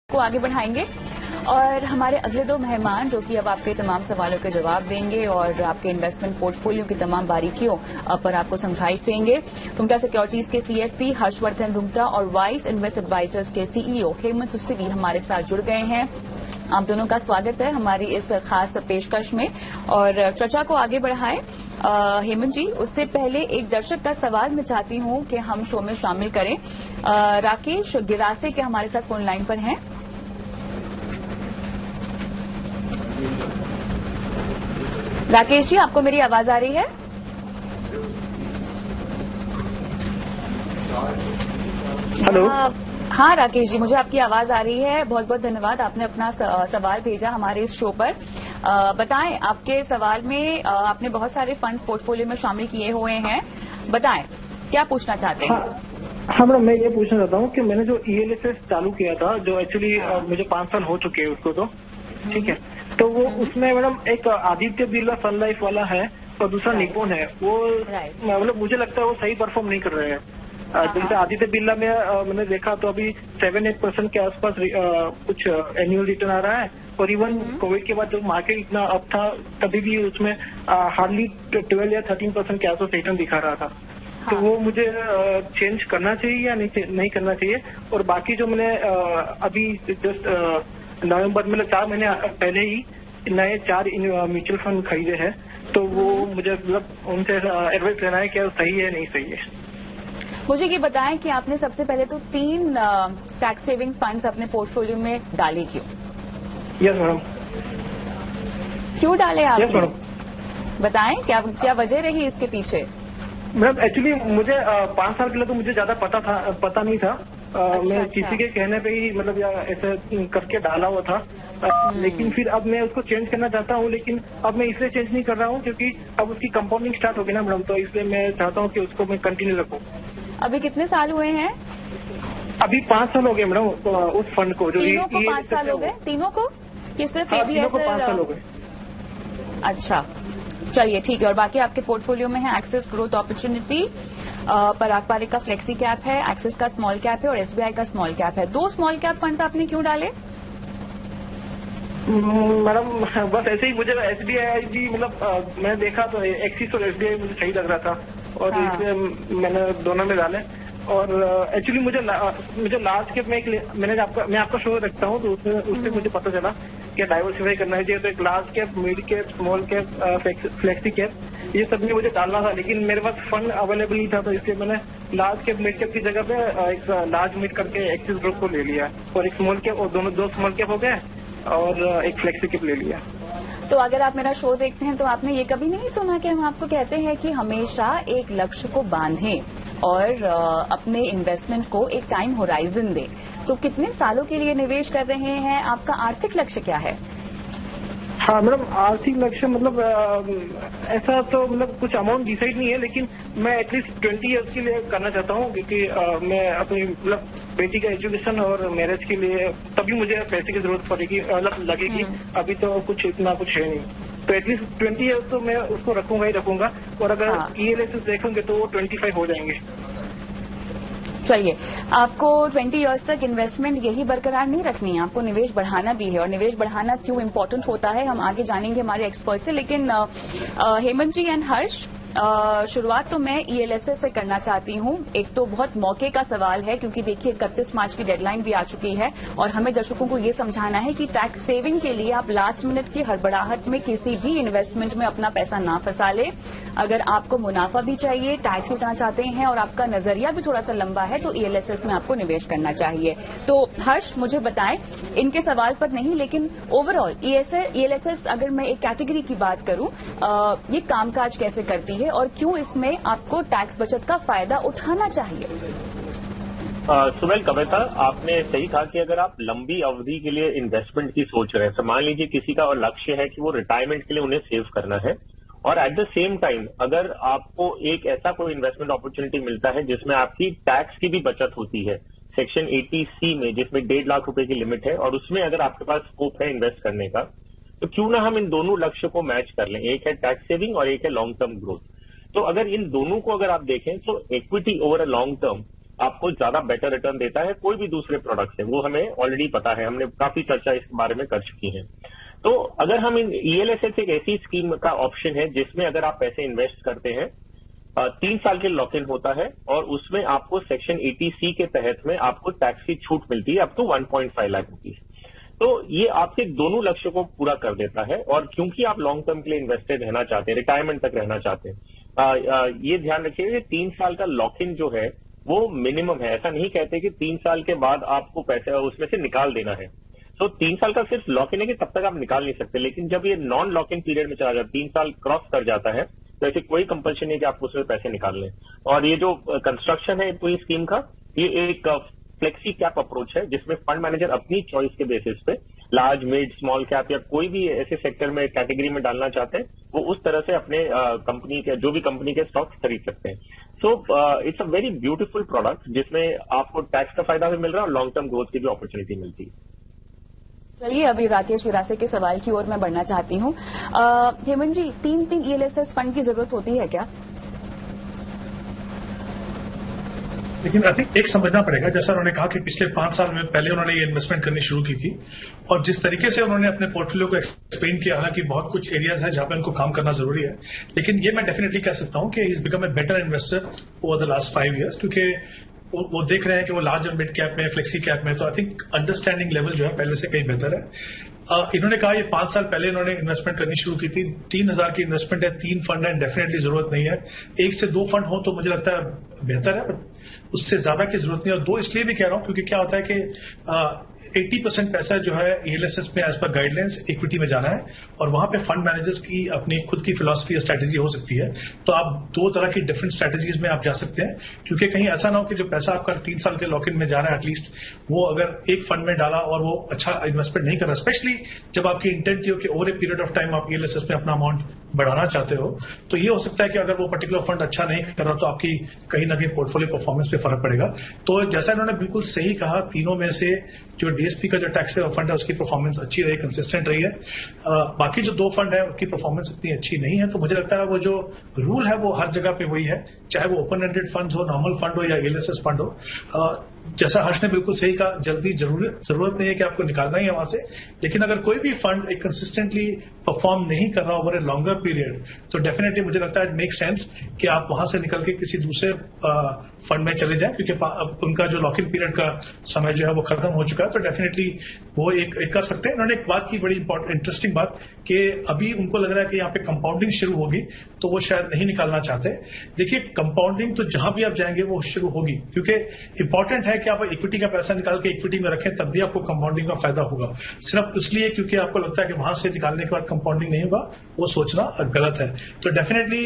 को आगे बढ़ाएंगे और हमारे अगले दो मेहमान जो कि अब आपके तमाम सवालों के जवाब देंगे और आपके इन्वेस्टमेंट पोर्टफोलियो की तमाम बारीकियों पर आपको समझाइश देंगे। रुंगटा सिक्योरिटीज के सीएफपी हर्षवर्धन रुंगटा और वाइस इन्वेस्ट एडवाइजर्स के सीईओ हेमंत तुष्टिगी हमारे साथ जुड़ गए हैं। आप दोनों का स्वागत है हमारी इस खास पेशकश में और चर्चा को आगे बढ़ाएं। हेमंत जी, उससे पहले एक दर्शक का सवाल मैं चाहती हूं कि हम शो में शामिल करें। राकेश गिरासे के हमारे साथ फोन लाइन पर हैं। राकेश जी, आपको मेरी आवाज आ रही है? हेलो। हाँ राकेश जी, मुझे आपकी आवाज आ रही है। बहुत बहुत धन्यवाद, आपने अपना सवाल भेजा हमारे इस शो पर। बताएं, आपके सवाल में आपने बहुत सारे फंड्स पोर्टफोलियो में शामिल किए हुए हैं। बताएं, क्या पूछना चाहते हैं? हाँ मैडम, मैं ये पूछना चाहता हूँ कि मैंने जो ELSS चालू किया था, जो एक्चुअली मुझे 5 साल हो चुके हैं उसको, तो ठीक है, तो वो उसमें मैडम एक आदित्य बिरला सन लाइफ वाला है और दूसरा निप्पॉन है। वो मतलब मुझे लगता है वो सही परफॉर्म नहीं कर रहे हैं। जैसे आदित्य बिरला में मैंने देखा तो अभी 7-8% के आसपास कुछ एनुअल रिटर्न आ रहा है और इवन कोविड के बाद जब मार्केट इतना अप था तभी भी उसमें हार्डली 12 या 13% के आसपास रिटर्न दिखा रहा था। तो वो मुझे चेंज करना चाहिए या नहीं करना चाहिए? और बाकी जो मैंने अभी जस्ट नवंबर में 4 महीने पहले ही नए 4 म्यूचुअल फंड खरीदे हैं, तो वो मुझे मतलब उनसे एडवाइस लेना है कि सही है नहीं सही है। मुझे ये बताएं कि आपने सबसे पहले तो 3 टैक्स सेविंग फंड्स अपने पोर्टफोलियो में डाले क्यों? Yes madam. क्यों डाले आपने? Yes madam. बताएं, क्या वजह रही इसके पीछे? मैडम एक्चुअली मुझे 5 साल के लिए तो मुझे ज्यादा पता नहीं था। मैं किसी के कहने पे ही मतलब ऐसे करके डाला हुआ था। लेकिन फिर अब मैं उसको चेंज करना चाहता हूँ, लेकिन अब मैं इसलिए चेंज नहीं कर रहा हूँ क्योंकि अब उसकी कंपाउंडिंग स्टार्ट होगी ना मैडम, तो इसलिए मैं चाहता हूँ कि उसको मैं कंटिन्यू रखूँ। अभी कितने साल हुए हैं? अभी 5 साल हो गए मैडम उस फंड को। जो तीनों को 5 साल हो गए? तीनों को कि सिर्फ तीनों को 5 साल हो गए? अच्छा, चलिए ठीक है। और बाकी आपके पोर्टफोलियो में है एक्सेस ग्रोथ अपॉर्चुनिटी, पराग पारिक का फ्लेक्सी कैप है, एक्सेस का स्मॉल कैप है और SBI का स्मॉल कैप है। 2 स्मॉल कैप फंड्स आपने क्यों डाले? मैडम बस ऐसे ही मुझे SBI भी मतलब मैंने देखा तो एक्सिस और SBI मुझे सही लग रहा था और इसलिए मैंने दोनों में डाले। और एक्चुअली मुझे लार्ज कैप में मैं आपका शो रखता हूँ तो उससे मुझे पता चला कि डाइवर्सिफाई करना चाहिए। तो एक large cap, mid cap, small cap, flexi cap, ये सब में मुझे डालना था, लेकिन मेरे पास फंड अवेलेबल नहीं था, तो इसलिए मैंने लार्ज कैप मिड कैप की जगह पे एक लार्ज मिड करके एक्सिस ग्रुप को ले लिया और एक स्मॉल कैप और दो स्मॉल कैप हो गए और एक फ्लेक्सी कैप ले लिया। तो अगर आप मेरा शो देखते हैं तो आपने ये कभी नहीं सुना कि हम आपको कहते हैं कि हमेशा एक लक्ष्य को बांधें और अपने इन्वेस्टमेंट को एक टाइम होराइजन दें। तो कितने सालों के लिए निवेश कर रहे हैं? आपका आर्थिक लक्ष्य क्या है? हाँ मैडम, आर्थिक लक्ष्य मतलब ऐसा तो मतलब कुछ अमाउंट डिसाइड नहीं है, लेकिन मैं एटलीस्ट 20 ईयर्स के लिए करना चाहता हूँ क्योंकि मैं अपनी मतलब बेटी का एजुकेशन और मैरिज के लिए तभी मुझे पैसे की जरूरत पड़ेगी, मतलब लगेगी। अभी तो कुछ इतना कुछ है नहीं, तो एटलीस्ट 20 ईयर्स तो मैं उसको रखूंगा ही रखूंगा। और अगर ELSS देखोगे तो वो 25 हो जाएंगे। चलिए, आपको 20 इयर्स तक इन्वेस्टमेंट यही बरकरार नहीं रखनी है, आपको निवेश बढ़ाना भी है। और निवेश बढ़ाना क्यों इम्पोर्टेंट होता है हम आगे जानेंगे हमारे एक्सपर्ट से। लेकिन हेमंत जी एंड हर्ष, शुरुआत तो मैं ELSS से करना चाहती हूं। एक तो बहुत मौके का सवाल है क्योंकि देखिए 31 मार्च की डेडलाइन भी आ चुकी है और हमें दर्शकों को ये समझाना है कि टैक्स सेविंग के लिए आप लास्ट मिनट की हड़बड़ाहट में किसी भी इन्वेस्टमेंट में अपना पैसा ना फंसा ले। अगर आपको मुनाफा भी चाहिए, टैक्स बचाना चाहते हैं और आपका नजरिया भी थोड़ा सा लंबा है तो ELSS में आपको निवेश करना चाहिए। तो हर्ष, मुझे बताएं, इनके सवाल पर नहीं लेकिन ओवरऑल ELSS अगर मैं एक कैटेगरी की बात करूं, ये कामकाज कैसे करती है और क्यों इसमें आपको टैक्स बचत का फायदा उठाना चाहिए? सुमेल कविता, आपने सही कहा कि अगर आप लंबी अवधि के लिए इन्वेस्टमेंट की सोच रहे हैं, तो मान लीजिए किसी का और लक्ष्य है कि वो रिटायरमेंट के लिए उन्हें सेव करना है और एट द सेम टाइम अगर आपको एक ऐसा कोई इन्वेस्टमेंट अपॉर्चुनिटी मिलता है जिसमें आपकी टैक्स की भी बचत होती है, सेक्शन 80C में, जिसमें 1.5 लाख रुपए की लिमिट है और उसमें अगर आपके पास स्कोप है इन्वेस्ट करने का, तो क्यों ना हम इन दोनों लक्ष्य को मैच कर लें। एक है टैक्स सेविंग और एक है लॉन्ग टर्म ग्रोथ। तो अगर इन दोनों को अगर आप देखें तो equity over a long term आपको ज्यादा बेटर रिटर्न देता है कोई भी दूसरे प्रोडक्ट से, वो हमें ऑलरेडी पता है, हमने काफी चर्चा इस बारे में कर चुकी है। तो अगर हम ELSS एक ऐसी स्कीम का ऑप्शन है जिसमें अगर आप पैसे इन्वेस्ट करते हैं 3 साल के लॉक इन होता है और उसमें आपको सेक्शन 80C के तहत में आपको टैक्स की छूट मिलती है अप टू 1.5 लाख रुपीज। तो ये आपके दोनों लक्ष्य को पूरा कर देता है। और क्योंकि आप लॉन्ग टर्म के लिए इन्वेस्टेड रहना चाहते हैं, रिटायरमेंट तक रहना चाहते हैं, ये ध्यान रखिए कि 3 साल का लॉक इन जो है वो मिनिमम है। ऐसा नहीं कहते कि 3 साल के बाद आपको पैसे उसमें से निकाल देना है। तो 3 साल का सिर्फ लॉक इन है कि तब तक आप निकाल नहीं सकते, लेकिन जब ये नॉन लॉक इन पीरियड में चला जाता है, 3 साल क्रॉस कर जाता है, तो ऐसे कोई कंपल्शन नहीं कि आपको उसमें पैसे निकाल लें। और ये जो कंस्ट्रक्शन है पूरी स्कीम का, ये एक फ्लेक्सी कैप अप्रोच है जिसमें फंड मैनेजर अपनी चॉइस के बेसिस पे लार्ज, मिड, स्मॉल कैप या कोई भी ऐसे सेक्टर में कैटेगरी में डालना चाहते हैं, वो उस तरह से अपने कंपनी के जो भी कंपनी के स्टॉक्स खरीद सकते हैं। So it's a very beautiful product जिसमें आपको टैक्स का फायदा भी मिल रहा है और लॉन्ग टर्म ग्रोथ की भी अपॉर्चुनिटी मिलती है। चलिए अभी राकेश विरासे के सवाल की ओर मैं बढ़ना चाहती हूँ। हेमंत जी, 3 ELSS फंड की जरूरत होती है क्या? लेकिन आई थिंक एक समझना पड़ेगा, जैसा उन्होंने कहा कि पिछले 5 साल में पहले उन्होंने ये इन्वेस्टमेंट करनी शुरू की थी और जिस तरीके से उन्होंने अपने पोर्टफोलियो को एक्सप्लेन किया, हालांकि बहुत कुछ एरियाज है जहां पे उनको काम करना जरूरी है, लेकिन ये मैं डेफिनेटली कह सकता हूं कि he is become a better investor over the last 5 years, क्योंकि वो देख रहे हैं कि वो लार्ज और मिड कैप में, फ्लेक्सी कैप में, तो आई थिंक अंडरस्टैंडिंग लेवल जो है पहले से कहीं बेहतर है। इन्होंने कहा ये 5 साल पहले इन्होंने इन्वेस्टमेंट करनी शुरू की थी, 3,000 की इन्वेस्टमेंट है, 3 फंड है, डेफिनेटली जरूरत नहीं है। 1 से 2 फंड हो तो मुझे लगता है बेहतर है, उससे ज्यादा की जरूरत नहीं है। और 2 इसलिए भी कह रहा हूं क्योंकि क्या होता है कि 80% पैसा जो है ELSS में एज पर गाइडलाइंस इक्विटी में जाना है और वहां पे फंड मैनेजर्स की अपनी खुद की फिलॉसफी या स्ट्रैटेजी हो सकती है। तो आप 2 तरह की डिफरेंट स्ट्रैटेजीज में आप जा सकते हैं, क्योंकि कहीं ऐसा ना हो कि जो पैसा आपका 3 साल के लॉक इन में जा रहा है एटलीस्ट, वो अगर एक फंड में डाला और वो अच्छा इन्वेस्टमेंट नहीं कर रहा, स्पेशली जब आपकी इंटेंट ये हो कि over a period of time आप ELSS में अपना अमाउंट बढ़ाना चाहते हो, तो ये हो सकता है कि अगर वो पर्टिकुलर फंड अच्छा नहीं कर रहा तो आपकी कहीं ना कहीं पोर्टफोलियो परफॉर्मेंस पे फर्क पड़ेगा। तो जैसा इन्होंने बिल्कुल सही कहा, तीनों में से जो DSP का जो टैक्सेबल फंड है उसकी परफॉर्मेंस अच्छी रही, कंसिस्टेंट रही है। बाकी जो 2 फंड है उनकी परफॉर्मेंस इतनी अच्छी नहीं है। तो मुझे लगता है वो जो रूल है वो हर जगह पे वही है, चाहे वो ओपन एंडेड फंड हो, नॉर्मल फंड हो या ELSS फंड हो। जैसा हर्ष ने बिल्कुल सही कहा, जल्दी जरूरत नहीं है कि आपको निकालना ही है वहां से, लेकिन अगर कोई भी फंड एक कंसिस्टेंटली परफॉर्म नहीं कर रहा ओवर ए लॉन्गर पीरियड, तो डेफिनेटली मुझे लगता है मेक सेंस कि आप वहां से निकल के किसी दूसरे फंड में चले जाएं, क्योंकि उनका जो लॉक इन पीरियड का समय जो है वो खत्म हो चुका है। तो डेफिनेटली वो एक कर सकते हैं। इन्होंने एक बात की, बड़ी इंटरेस्टिंग बात, कि अभी उनको लग रहा है कि यहाँ पे कंपाउंडिंग शुरू होगी, तो वो शायद नहीं निकालना चाहते। देखिए, कंपाउंडिंग तो जहां भी आप जाएंगे वो शुरू होगी, क्योंकि इंपॉर्टेंट है कि आप इक्विटी का पैसा निकाल के इक्विटी में रखें, तब भी आपको कंपाउंडिंग का फायदा होगा। सिर्फ इसलिए क्योंकि आपको लगता है कि वहां से निकालने के बाद कंपाउंडिंग नहीं होगा, वो सोचना गलत है। तो डेफिनेटली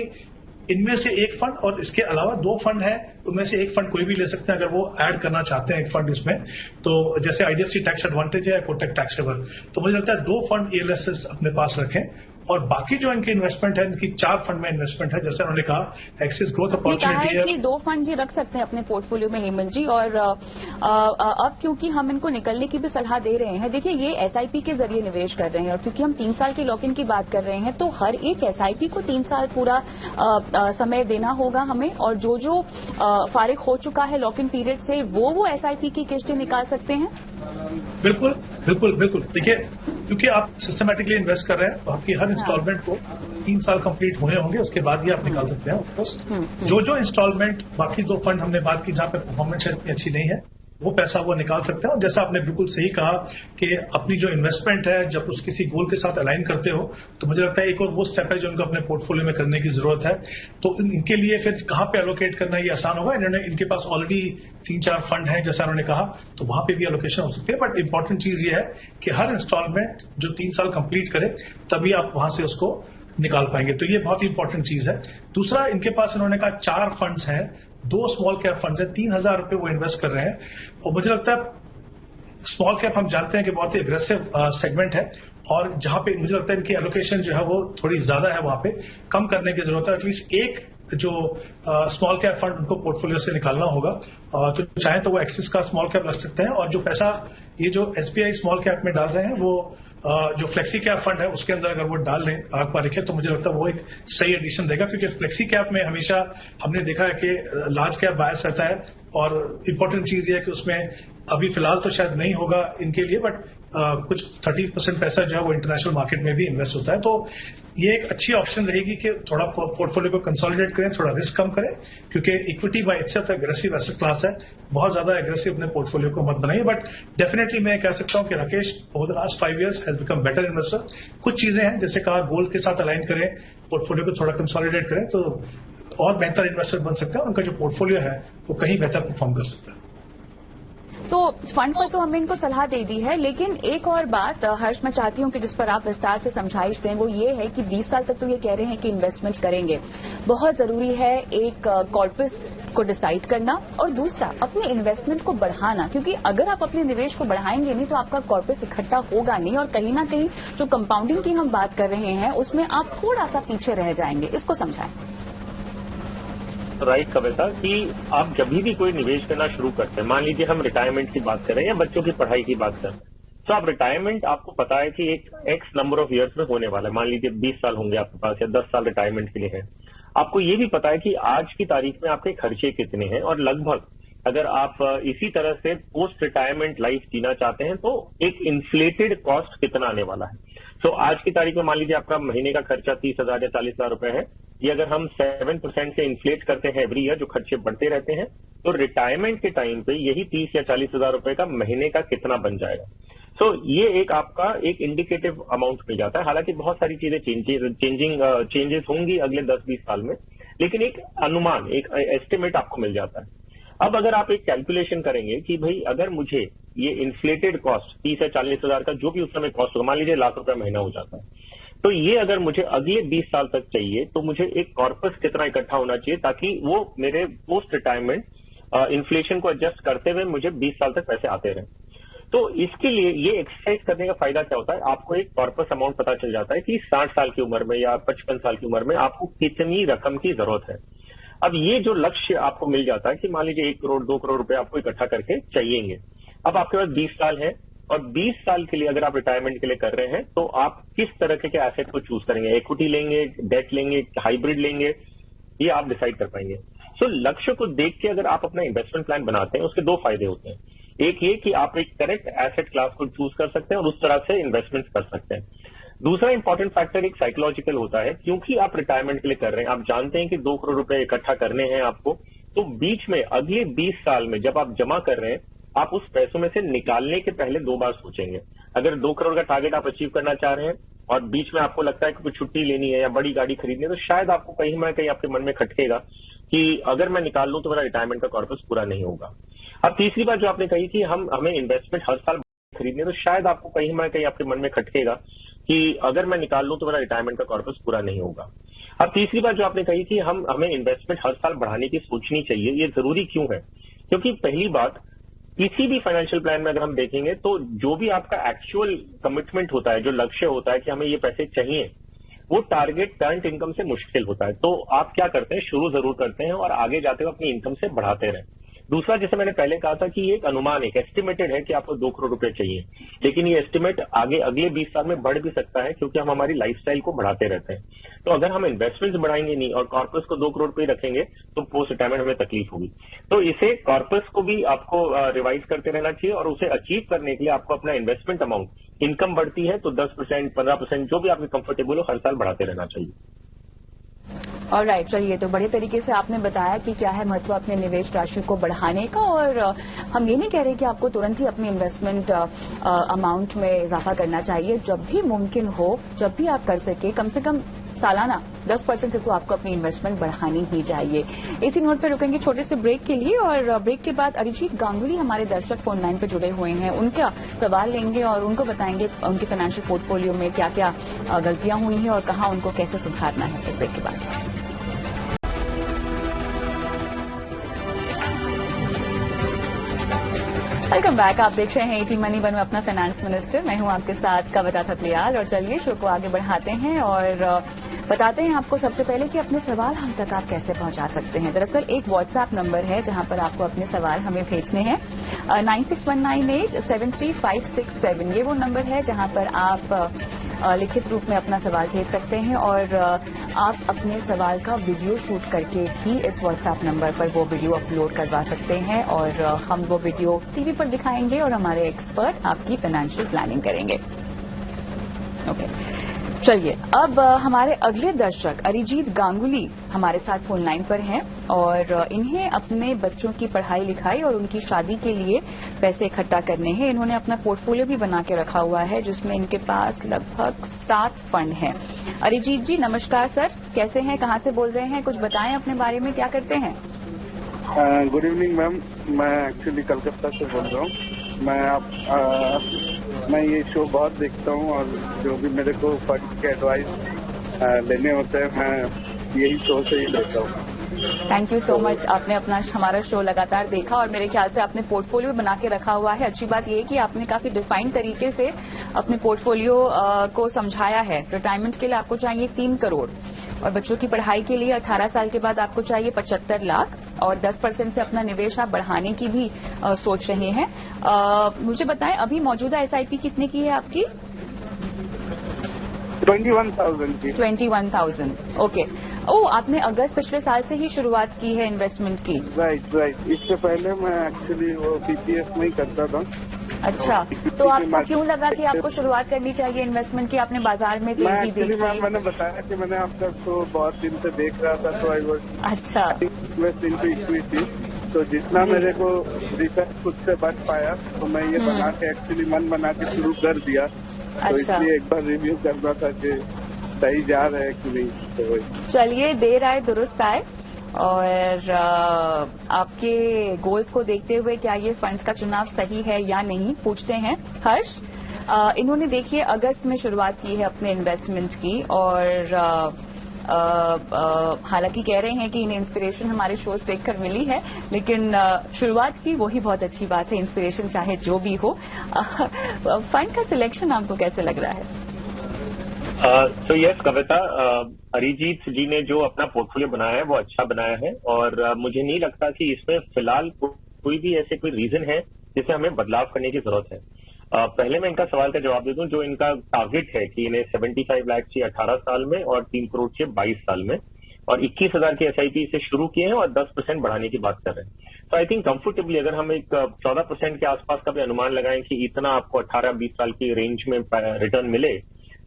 इनमें से एक फंड और इसके अलावा 2 फंड है, उनमें से एक फंड कोई भी ले सकते हैं अगर वो ऐड करना चाहते हैं एक फंड इसमें। तो जैसे IDFC टैक्स एडवांटेज है, कोटक टैक्सेबल, तो मुझे लगता है 2 फंड ELSS अपने पास रखें। और बाकी जो इनकी इन्वेस्टमेंट है, इनकी 4 फंड में इन्वेस्टमेंट है, जैसे उन्होंने कहा एक्सिस ग्रोथ अपॉर्चुनिटी है कि 2 फंड जी रख सकते हैं अपने पोर्टफोलियो में हेमंत जी। और अब क्योंकि हम इनको निकलने की भी सलाह दे रहे हैं, देखिए ये SIP के जरिए निवेश कर रहे हैं और क्योंकि हम 3 साल के लॉक इन की बात कर रहे हैं, तो हर एक SIP को 3 साल पूरा समय देना होगा हमें। और जो फारिग हो चुका है लॉक इन पीरियड से, वो SIP की किस्तें निकाल सकते हैं। बिल्कुल बिल्कुल बिल्कुल। देखिए, क्योंकि आप सिस्टमैटिकली इन्वेस्ट कर रहे हैं तो आपकी हर इंस्टॉलमेंट को 3 साल कंप्लीट होने होंगे, उसके बाद ही आप निकाल सकते हैं। ऑफकोर्स जो इंस्टॉलमेंट बाकी 2 फंड हमने बात की जहां पे परफॉर्मेंस इतनी अच्छी नहीं है, वो पैसा वो निकाल सकते हैं। और जैसा आपने बिल्कुल सही कहा कि अपनी जो इन्वेस्टमेंट है जब उस किसी गोल के साथ अलाइन करते हो, तो मुझे लगता है एक और वो स्टेप है जो उनको अपने पोर्टफोलियो में करने की जरूरत है। तो इनके लिए फिर कहां पे एलोकेट करना ये आसान होगा। इनके पास ऑलरेडी 3-4 फंड हैं जैसा उन्होंने कहा, तो वहां पे भी एलोकेशन हो सकती है। बट इंपॉर्टेंट चीज ये है कि हर इंस्टॉलमेंट जो 3 साल कंप्लीट करे, तभी आप वहां से उसको निकाल पाएंगे। तो ये बहुत ही इंपॉर्टेंट चीज है। दूसरा, इनके पास इन्होंने कहा 4 फंड्स हैं, 2 स्मॉल कैप फंड है, 3,000 रुपए वो इन्वेस्ट कर रहे हैं। और मुझे लगता है स्मॉल कैप हम जानते हैं कि बहुत ही अग्रेसिव सेगमेंट है, और जहां पे मुझे लगता है इनकी एलोकेशन जो है वो थोड़ी ज्यादा है, वहां पे कम करने की जरूरत है। एटलीस्ट एक जो स्मॉल कैप फंड उनको पोर्टफोलियो से निकालना होगा, तो चाहे तो वो एक्सिस का स्मॉल कैप रख सकते हैं। और जो पैसा ये जो SBI स्मॉल कैप में डाल रहे हैं, वो जो फ्लेक्सी कैप फंड है उसके अंदर अगर वो डाल लें आग पर रखें, तो मुझे लगता है वो एक सही एडिशन देगा। क्योंकि फ्लेक्सी कैप में हमेशा हमने देखा है कि लार्ज कैप बायस रहता है और इम्पोर्टेंट चीज ये है कि उसमें अभी फिलहाल तो शायद नहीं होगा इनके लिए, बट कुछ 30% पैसा जो है वो इंटरनेशनल मार्केट में भी इन्वेस्ट होता है। तो ये एक अच्छी ऑप्शन रहेगी कि थोड़ा पोर्टफोलियो को कंसोलिडेट करें, थोड़ा रिस्क कम करें, क्योंकि equity by itself aggressive asset class है। बहुत ज्यादा एग्रेसिव अपने पोर्टफोलियो को मत बनाइए, बट डेफिनेटली मैं कह सकता हूं कि Rakesh over the last 5 years has become better investor. कुछ चीजें हैं जैसे कहा, गोल्ड के साथ अलाइन करें, पोर्टफोलियो को थोड़ा कंसोलिडेट करें तो और बेहतर इन्वेस्टर बन सकते हैं। उनका जो पोर्टफोलियो है वो कहीं बेहतर परफॉर्म कर सकता है। तो फंड पर तो हमने इनको सलाह दे दी है, लेकिन एक और बात हर्ष मैं चाहती हूं कि जिस पर आप विस्तार से समझाइश दें, वो ये है कि 20 साल तक तो ये कह रहे हैं कि इन्वेस्टमेंट करेंगे। बहुत जरूरी है एक कॉर्पस को डिसाइड करना, और दूसरा अपने इन्वेस्टमेंट को बढ़ाना, क्योंकि अगर आप अपने निवेश को बढ़ाएंगे नहीं तो आपका कॉर्पस इकट्ठा होगा नहीं, और कहीं ना कहीं जो कंपाउंडिंग की हम बात कर रहे हैं उसमें आप थोड़ा सा पीछे रह जाएंगे। इसको समझाएं। राइट कविता, कि आप जब भी कोई निवेश करना शुरू करते हैं, मान लीजिए हम रिटायरमेंट की बात करें या बच्चों की पढ़ाई की बात करें, तो आप रिटायरमेंट आपको पता है कि एक एक्स नंबर ऑफ इयर्स में होने वाला है। मान लीजिए 20 साल होंगे आपके पास या 10 साल रिटायरमेंट के लिए है। आपको ये भी पता है कि आज की तारीख में आपके खर्चे कितने हैं, और लगभग अगर आप इसी तरह से पोस्ट रिटायरमेंट लाइफ जीना चाहते हैं तो एक इन्फ्लेटेड कॉस्ट कितना आने वाला है। तो आज की तारीख में मान लीजिए आपका महीने का खर्चा 30,000 या 40,000 रुपए है। ये अगर हम 7% से इन्फ्लेट करते हैं एवरी ईयर, जो खर्चे बढ़ते रहते हैं, तो रिटायरमेंट के टाइम पे यही 30 या 40,000 रुपए का महीने का कितना बन जाएगा। तो ये एक आपका एक इंडिकेटिव अमाउंट मिल जाता है। हालांकि बहुत सारी चीजें चेंजेस होंगी अगले 10-20 साल में, लेकिन एक अनुमान, एक एस्टिमेट आपको मिल जाता है। अब अगर आप एक कैलकुलेशन करेंगे कि भाई अगर मुझे ये इन्फ्लेटेड कॉस्ट 30 या 40,000 का जो भी उस समय कॉस्ट होगा, मान लीजिए ₹1,00,000 महीना हो जाता है, तो ये अगर मुझे अगले 20 साल तक चाहिए तो मुझे एक कॉर्पस कितना इकट्ठा होना चाहिए ताकि वो मेरे पोस्ट रिटायरमेंट इन्फ्लेशन को एडजस्ट करते हुए मुझे 20 साल तक पैसे आते रहे। तो इसके लिए ये एक्सरसाइज करने का फायदा क्या होता है, आपको एक कॉर्पस अमाउंट पता चल जाता है कि 60 साल की उम्र में या 55 साल की उम्र में आपको कितनी रकम की जरूरत है। अब ये जो लक्ष्य आपको मिल जाता है कि मान लीजिए 1 करोड़ 2 करोड़ रुपए आपको इकट्ठा करके चाहिएंगे। अब आपके पास 20 साल है, और 20 साल के लिए अगर आप रिटायरमेंट के लिए कर रहे हैं तो आप किस तरह के एसेट को चूज करेंगे, इक्विटी लेंगे, डेट लेंगे, हाइब्रिड लेंगे, ये आप डिसाइड कर पाएंगे। सो लक्ष्य को देख के अगर आप अपना इन्वेस्टमेंट प्लान बनाते हैं, उसके 2 फायदे होते हैं। एक ये कि आप एक करेक्ट एसेट क्लास को चूज कर सकते हैं और उस तरह से इन्वेस्टमेंट कर सकते हैं। दूसरा इंपॉर्टेंट फैक्टर एक साइकोलॉजिकल होता है, क्योंकि आप रिटायरमेंट के लिए कर रहे हैं, आप जानते हैं कि 2 करोड़ रुपए इकट्ठा करने हैं आपको, तो बीच में अगले 20 साल में जब आप जमा कर रहे हैं, आप उस पैसों में से निकालने के पहले 2 बार सोचेंगे। अगर 2 करोड़ का टारगेट आप अचीव करना चाह रहे हैं और बीच में आपको लगता है कि कुछ छुट्टी लेनी है या बड़ी गाड़ी खरीदनी है, तो शायद आपको कहीं ना कहीं आपके मन में खटकेगा कि अगर मैं निकाल लूं तो मेरा रिटायरमेंट का कॉर्पस पूरा नहीं होगा। अब तीसरी बात जो आपने कही कि हमें इन्वेस्टमेंट हर साल खरीदनी है, तो शायद आपको कहीं ना कहीं आपके मन में खटकेगा कि अगर मैं निकाल लूं तो मेरा रिटायरमेंट का कॉर्पस पूरा नहीं होगा। अब तीसरी बात जो आपने कही कि हमें इन्वेस्टमेंट हर साल बढ़ाने की सोचनी चाहिए, ये जरूरी क्यों है? क्योंकि पहली बात, किसी भी फाइनेंशियल प्लान में अगर हम देखेंगे तो जो भी आपका एक्चुअल कमिटमेंट होता है, जो लक्ष्य होता है कि हमें ये पैसे चाहिए, वो टारगेट करंट इनकम से मुश्किल होता है। तो आप क्या करते हैं, शुरू जरूर करते हैं और आगे जाते हुए अपनी इनकम से बढ़ाते रहें। दूसरा, जैसे मैंने पहले कहा था कि ये एक अनुमान, एक एस्टिमेटेड है कि आपको 2 करोड़ रुपए चाहिए, लेकिन ये एस्टिमेट आगे अगले 20 साल में बढ़ भी सकता है, क्योंकि हम हमारी लाइफस्टाइल को बढ़ाते रहते हैं। तो अगर हम इन्वेस्टमेंट्स बढ़ाएंगे नहीं और कॉर्पस को 2 करोड़ रुपए रखेंगे तो पोस्ट रिटायरमेंट हमें तकलीफ होगी। तो इसे कॉर्पस को भी आपको रिवाइज करते रहना चाहिए, और उसे अचीव करने के लिए आपको अपना इन्वेस्टमेंट अमाउंट, इनकम बढ़ती है तो 10%, 15%, जो भी आपके कंफर्टेबल हो, हर साल बढ़ाते रहना चाहिए। और राइट, चलिए, तो बड़े तरीके से आपने बताया कि क्या है महत्व अपने निवेश राशि को बढ़ाने का, और हम ये नहीं कह रहे कि आपको तुरंत ही अपनी इन्वेस्टमेंट अमाउंट में इजाफा करना चाहिए। जब भी मुमकिन हो, जब भी आप कर सके, कम से कम सालाना 10% से तो आपको अपनी इन्वेस्टमेंट बढ़ानी ही चाहिए। इसी नोट पर रुकेंगे छोटे से ब्रेक के लिए, और ब्रेक के बाद अरिजीत गांगुली हमारे दर्शक फोन लाइन पर जुड़े हुए हैं, उनका सवाल लेंगे और उनको बताएंगे उनके फाइनेंशियल पोर्टफोलियो में क्या क्या गलतियां हुई हैं और कहां उनको कैसे सुधारना है। इस ब्रेक के बाद वेलकम बैक। आप देख रहे हैं एटी मनी वन में अपना फाइनेंस मिनिस्टर। मैं हूं आपके साथ कविता थपलियाल, और चलिए शो को आगे बढ़ाते हैं और बताते हैं आपको सबसे पहले कि अपने सवाल हम तक आप कैसे पहुंचा सकते हैं। दरअसल एक व्हाट्सएप नंबर है जहां पर आपको अपने सवाल हमें भेजने हैं, 9619873567। ये वो नंबर है जहां पर आप लिखित रूप में अपना सवाल भेज सकते हैं और आप अपने सवाल का वीडियो शूट करके भी इस व्हाट्सएप नंबर पर वो वीडियो अपलोड करवा सकते हैं और हम वो वीडियो टीवी पर दिखाएंगे और हमारे एक्सपर्ट आपकी फाइनेंशियल प्लानिंग करेंगे। ओके, चलिए अब हमारे अगले दर्शक अरिजीत गांगुली हमारे साथ फोन लाइन पर हैं और इन्हें अपने बच्चों की पढ़ाई लिखाई और उनकी शादी के लिए पैसे इकट्ठा करने हैं। इन्होंने अपना पोर्टफोलियो भी बना के रखा हुआ है जिसमें इनके पास लगभग 7 फंड हैं। अरिजीत जी नमस्कार सर, कैसे हैं, कहां से बोल रहे हैं, कुछ बताएं अपने बारे में, क्या करते हैं? गुड इवनिंग मैम, मैं एक्चुअली कलकत्ता से बोल रहा हूँ। मैं ये शो बहुत देखता हूँ और जो भी मेरे को फंड के एडवाइस लेने होते हैं मैं यही शो से ही लेता हूँ। थैंक यू सो मच, आपने अपना हमारा शो लगातार देखा और मेरे ख्याल से आपने पोर्टफोलियो बना के रखा हुआ है। अच्छी बात यह है कि आपने काफी डिफाइंड तरीके से अपने पोर्टफोलियो को समझाया है। रिटायरमेंट के लिए आपको चाहिए 3 करोड़ और बच्चों की पढ़ाई के लिए 18 साल के बाद आपको चाहिए 75 लाख और 10% से अपना निवेश आप बढ़ाने की भी सोच रहे हैं। मुझे बताएं अभी मौजूदा एसआईपी कितने की है आपकी? 21,000 की। 21,000, ओके। आपने अगस्त पिछले साल से ही शुरुआत की है इन्वेस्टमेंट की? राइट। इससे पहले मैं एक्चुअली वो पीपीएफ में ही करता था। अच्छा, तो आपको क्यों लगा कि आपको शुरुआत करनी चाहिए इन्वेस्टमेंट की? आपने बाजार में तेजी देखी? मैंने बताया कि मैंने आपका शो बहुत दिन से देख रहा था तो आई वाज अच्छा इन्वेस्ट इनटू इक्विटी, तो जितना मेरे को रिटर्न खुद से बच पाया तो मैं ये बना के एक्चुअली मन बना के शुरू कर दिया। तो इसलिए एक बार रिव्यू करना था कि सही जा रहे हैं कि नहीं। तो चलिए, देर आए दुरुस्त आए और आपके गोल्स को देखते हुए क्या ये फंड्स का चुनाव सही है या नहीं, पूछते हैं हर्ष। इन्होंने देखिए अगस्त में शुरुआत की है अपने इन्वेस्टमेंट की और हालांकि कह रहे हैं कि इन्हें इंस्पिरेशन हमारे शोज देखकर मिली है, लेकिन शुरुआत की वही बहुत अच्छी बात है, इंस्पिरेशन चाहे जो भी हो। फंड का सिलेक्शन आपको कैसे लग रहा है? तो यस कविता, अरिजीत जी ने जो अपना पोर्टफोलियो बनाया है वो अच्छा बनाया है और मुझे नहीं लगता कि इसमें फिलहाल कोई भी ऐसे कोई रीजन है जिसे हमें बदलाव करने की जरूरत है। पहले मैं इनका सवाल का जवाब दे दूं, जो इनका टारगेट है कि इन्हें 75 लाख चाहिए 18 साल में और 3 करोड़ चाहिए 22 साल में और 21,000 की एसआईपी से शुरू किए हैं और 10% बढ़ाने की बात कर रहे हैं। तो आई थिंक कंफर्टेबली अगर हम एक 14% के आसपास का भी अनुमान लगाएं कि इतना आपको 18-20 साल की रेंज में रिटर्न मिले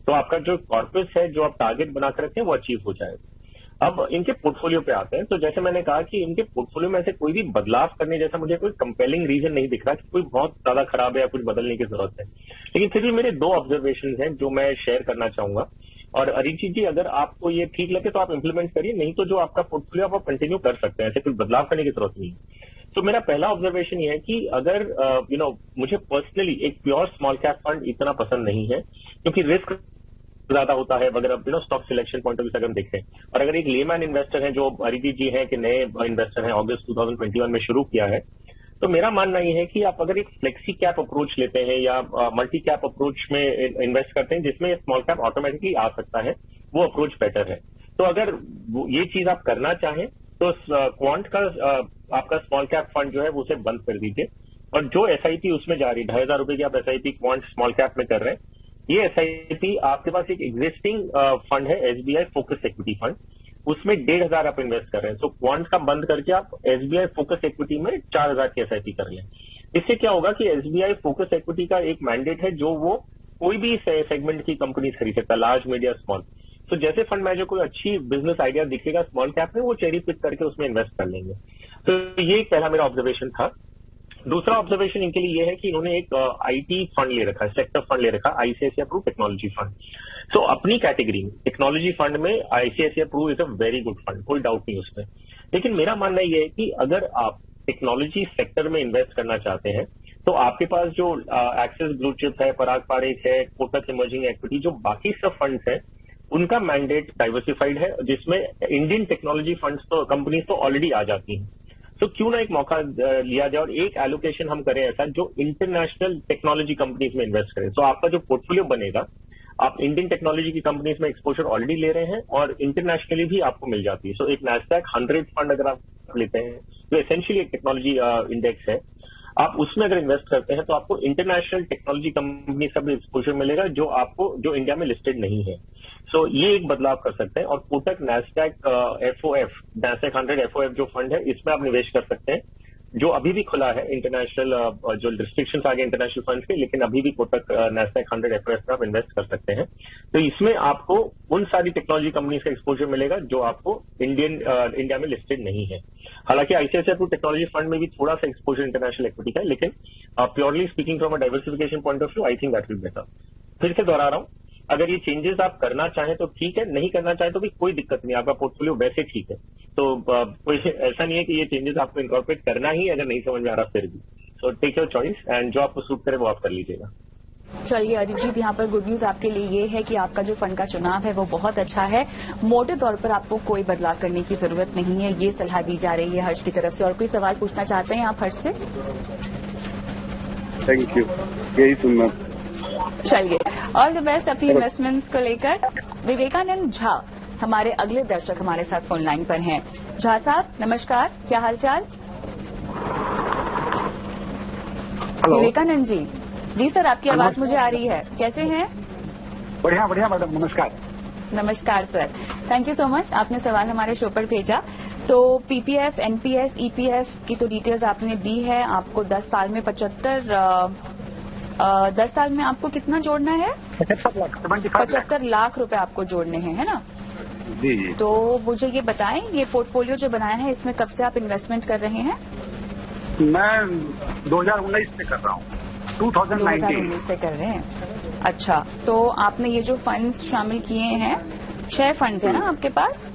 तो आपका जो कॉर्पस है, जो आप टारगेट बनाकर रखें, वो अचीव हो जाएगा। अब इनके पोर्टफोलियो पे आते हैं। तो जैसे मैंने कहा कि इनके पोर्टफोलियो में से कोई भी बदलाव करने जैसा मुझे कोई कंपेलिंग रीजन नहीं दिख रहा कि कोई बहुत ज्यादा खराब है या कुछ बदलने की जरूरत है। लेकिन फिर भी मेरे 2 ऑब्जर्वेशन हैं जो मैं शेयर करना चाहूंगा और अरिजीत जी अगर आपको ये ठीक लगे तो आप इंप्लीमेंट करिए, नहीं तो जो आपका पोर्टफोलियो आप कंटिन्यू कर सकते हैं, ऐसे कोई बदलाव करने की जरूरत नहीं है। तो मेरा पहला ऑब्जर्वेशन ये है कि अगर मुझे पर्सनली एक प्योर स्मॉल कैप फंड इतना पसंद नहीं है क्योंकि रिस्क ज्यादा होता है अगर stock selection point of view से अगर हम देखें। और अगर एक लेमैन इन्वेस्टर है जो अरिजीत जी हैं कि नए इन्वेस्टर हैं, अगस्त 2021 में शुरू किया है, तो मेरा मानना ये है कि आप अगर एक फ्लेक्सी कैप अप्रोच लेते हैं या मल्टी कैप अप्रोच में इन्वेस्ट करते हैं जिसमें स्मॉल कैप ऑटोमेटिकली आ सकता है, वो अप्रोच बेटर है। तो अगर ये चीज आप करना चाहें तो क्वांट का आपका स्मॉल कैप फंड जो है वो उसे बंद कर दीजिए और जो एसआईपी उसमें जा रही है 2,500 रुपए की आप एसआईपी क्वांट स्मॉल कैप में कर रहे हैं, ये एसआईपी आपके पास एक एग्जिस्टिंग फंड है एसबीआई फोकस इक्विटी फंड, उसमें 1,500 आप इन्वेस्ट कर रहे हैं। तो क्वांट का बंद करके आप एसबीआई फोकस इक्विटी में 4,000 की एसआईपी कर लें। इससे क्या होगा कि एसबीआई फोकस इक्विटी का एक मैंडेट है जो वो कोई भी सेगमेंट की कंपनी खरीद सकता है, लार्ज मीडिया स्मॉल। तो जैसे फंड मैनेजर कोई अच्छी बिजनेस आइडिया दिखेगा स्मॉल कैप में, वो चेरी पिक करके उसमें इन्वेस्ट कर लेंगे। तो ये एक पहला मेरा ऑब्जर्वेशन था। दूसरा ऑब्जर्वेशन इनके लिए ये है कि इन्होंने एक आईटी फंड ले रखा है, सेक्टर फंड ले रखा है, आईसीआईसीआई प्रू टेक्नोलॉजी फंड। तो अपनी कैटेगरी टेक्नोलॉजी फंड में ICICI Pru is a very good fund, कोई डाउट नहीं उसमें। लेकिन मेरा मानना ये है कि अगर आप टेक्नोलॉजी सेक्टर में इन्वेस्ट करना चाहते हैं तो आपके पास जो एक्सिस ब्लू चिप है, पराग पारेख है, कोटक इमर्जिंग इक्विटी, जो बाकी सब फंड्स हैं उनका मैंडेट डाइवर्सिफाइड है जिसमें इंडियन टेक्नोलॉजी फंड्स तो कंपनीज तो ऑलरेडी आ जाती हैं। तो क्यों ना एक मौका लिया जाए और एक एलोकेशन हम करें ऐसा जो इंटरनेशनल टेक्नोलॉजी कंपनीज में इन्वेस्ट करें। तो आपका जो पोर्टफोलियो बनेगा, आप इंडियन टेक्नोलॉजी की कंपनीज में एक्सपोजर ऑलरेडी ले रहे हैं और इंटरनेशनली भी आपको मिल जाती है। सो एक नैस्डैक 100 फंड अगर आप लेते हैं जो एसेंशियली एक टेक्नोलॉजी इंडेक्स है, आप उसमें अगर इन्वेस्ट करते हैं तो आपको इंटरनेशनल टेक्नोलॉजी कंपनी से भी एक्सपोजर मिलेगा जो इंडिया में लिस्टेड नहीं है। सो ये एक बदलाव कर सकते हैं। और Kotak Nasdaq FOF, Nasdaq 100 FOF जो फंड है, इसमें आप निवेश कर सकते हैं, जो अभी भी खुला है। इंटरनेशनल जो रिस्ट्रिक्शंस आ गए इंटरनेशनल फंड्स के, लेकिन अभी भी कोटक नैस्डैक 100 एफओएफ में आप इन्वेस्ट कर सकते हैं। तो इसमें आपको उन सारी टेक्नोलॉजी कंपनीज का एक्सपोजर मिलेगा जो आपको इंडिया में लिस्टेड नहीं है। हालांकि आईसीआईसीआई प्रू टेक्नोलॉजी फंड में भी थोड़ा सा एक्सपोजर इंटरनेशनल इक्विटी का है, लेकिन purely speaking from a diversification point of view I think that will better. फिर से दोहरा रहा हूं, अगर ये चेंजेस आप करना चाहें तो ठीक है, नहीं करना चाहें तो भी कोई दिक्कत नहीं, आपका पोर्टफोलियो वैसे ठीक है। तो कोई ऐसा नहीं है कि ये चेंजेस आपको इनकॉर्पोरेट करना ही, अगर नहीं समझ में आ रहा फिर भी। So take your choice and जो आपको सूट करे वो आप कर लीजिएगा। चलिए अरिजीत, यहाँ पर गुड न्यूज आपके लिए ये है कि आपका जो फंड का चुनाव है वो बहुत अच्छा है। मोटे तौर पर आपको कोई बदलाव करने की जरूरत नहीं है, ये सलाह दी जा रही है हर्ष की तरफ से। और कोई सवाल पूछना चाहते हैं आप हर्ष से? थैंक यू, यही सुनना। चलिए, ऑल द बेस्ट अपनी इन्वेस्टमेंट्स को लेकर। विवेकानंद झा हमारे अगले दर्शक हमारे साथ फोन लाइन पर हैं। झा साहब नमस्कार, क्या हालचाल? विवेकानंद जी सर, आपकी आवाज मुझे आ रही है, कैसे हैं? बढ़िया बढ़िया मैडम, नमस्कार। नमस्कार sir, thank you so much, आपने सवाल हमारे शो पर भेजा। तो पीपीएफ, एनपीएस, ईपीएफ की तो डिटेल्स आपने दी है। आपको 10 साल में 10 साल में आपको कितना जोड़ना है? 75 लाख रुपए आपको जोड़ने हैं, है ना? जी जी। तो मुझे ये बताएं, ये पोर्टफोलियो जो बनाया है इसमें कब से आप इन्वेस्टमेंट कर रहे हैं? मैं 2019 से कर रहा हूँ, 2019 से कर रहे हैं। अच्छा, तो आपने ये जो फंड्स शामिल किए हैं, 6 फंड्स है ना आपके पास?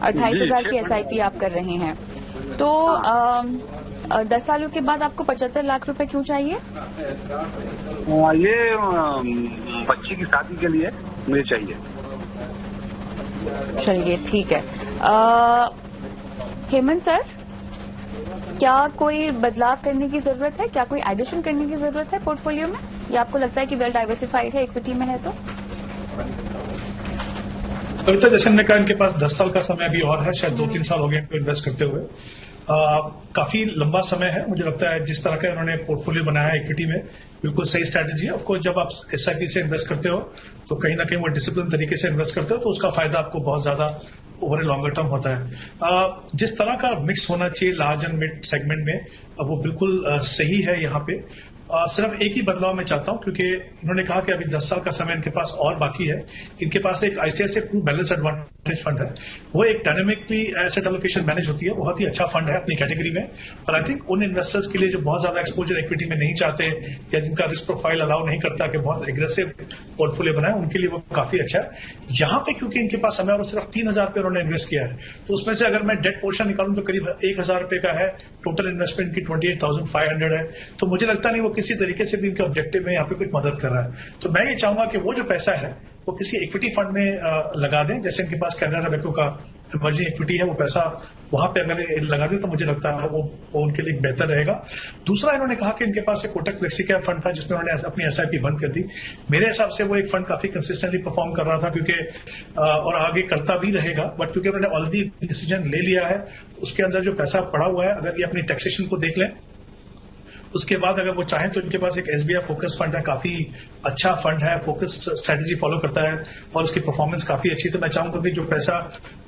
28,000 की एसआईपी आप कर रहे हैं। तो 10 सालों के बाद आपको 75 लाख रुपए क्यों चाहिए? ये बच्ची की शादी के लिए मुझे चाहिए। चलिए ठीक है। हेमंत सर, क्या कोई बदलाव करने की जरूरत है? क्या कोई एडिशन करने की जरूरत है पोर्टफोलियो में, या आपको लगता है कि वेल डाइवर्सिफाइड है, इक्विटी में है? तो कविता, जैसे मैंने कहा, इनके पास 10 साल का समय अभी और है, शायद 2-3 साल हो गए इनको इन्वेस्ट करते हुए। काफी लंबा समय है। मुझे लगता है जिस तरह का इन्होंने पोर्टफोलियो बनाया है इक्विटी में, बिल्कुल सही स्ट्रैटेजी है। ऑफकोर्स जब आप एसआईपी से इन्वेस्ट करते हो तो कहीं ना कहीं वो डिसिप्लिन तरीके से इन्वेस्ट करते हो, तो उसका फायदा आपको बहुत ज्यादा ओवर ए लॉन्गर टर्म होता है। जिस तरह का मिक्स होना चाहिए लार्ज एंड मिड सेगमेंट में, वो बिल्कुल सही है यहाँ पे। सिर्फ एक ही बदलाव मैं चाहता हूं, क्योंकि इन्होंने कहा कि अभी 10 साल का समय इनके पास और बाकी है। इनके पास एक ICICI Pru balance advantage fund है, वो एक डायनेमिकली एसेट एलोकेशन मैनेज होती है, बहुत ही अच्छा फंड है अपनी कैटेगरी में। और आई थिंक उन इन्वेस्टर्स के लिए जो बहुत ज्यादा एक्सपोजर इक्विटी में नहीं चाहते या जिनका रिस्क प्रोफाइल अलाउ नहीं करता कि बहुत एग्रेसिव पोर्टफोलियो बनाए, उनके लिए वो काफी अच्छा है। यहाँ पे क्योंकि इनके पास समय और सिर्फ 3,000 पे उन्होंने इन्वेस्ट किया है, तो उसमें से अगर मैं डेट पोर्शन निकालूं तो करीब 1,000 रुपए का है। टोटल इन्वेस्टमेंट की 28,500 है। तो मुझे लगता नहीं वो किसी तरीके से भी इनके ऑब्जेक्टिव में यहाँ पे कुछ मदद कर रहा है। तो मैं ये चाहूंगा कि वो जो पैसा है वो किसी इक्विटी फंड में लगा दें। जैसे इनके पास कैनरा बैंक का इमर्जिंग इक्विटी है, वो पैसा वहां पे अगर लगा दें तो मुझे लगता है वो उनके लिए बेहतर रहेगा। दूसरा, इन्होंने कहा कि इनके पास एक कोटक फ्लेक्सी कैप फंड था जिसमें उन्होंने अपनी एसआईपी बंद कर दी। मेरे हिसाब से वो एक फंड काफी कंसिस्टेंटली परफॉर्म कर रहा था, क्योंकि और आगे करता भी रहेगा, बट क्योंकि उन्होंने ऑलरेडी डिसीजन ले लिया है, उसके अंदर जो पैसा पड़ा हुआ है, अगर ये अपनी टैक्सेशन को देख लें, उसके बाद अगर वो चाहें तो इनके पास एक एसबीआई फोकस फंड है, काफी अच्छा फंड है, फोकस स्ट्रेटेजी फॉलो करता है और उसकी परफॉर्मेंस काफी अच्छी। तो मैं चाहूंगा कि जो पैसा